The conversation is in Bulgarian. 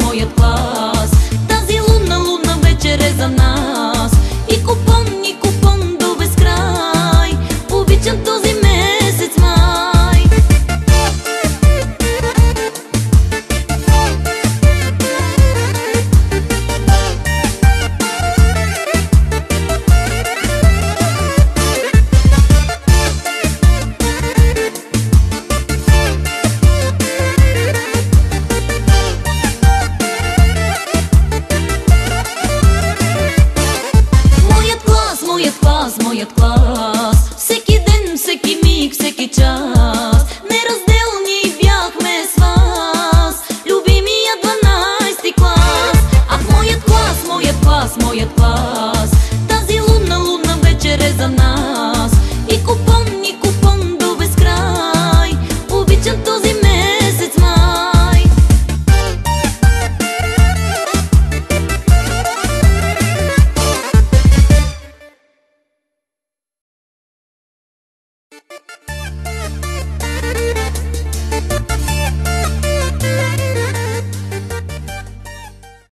моят клас. Тази лунна, лунна вечер е за нас. И купон до безкрай. Обичам този месец май. Моят клас, всеки ден, всеки миг, всеки час, неразделни бяхме с вас, любимия 12-ти клас. Ах, моят клас, моят клас, тази лунна, лунна вечер е за нас. И купон до безкрай, обичам този месец май.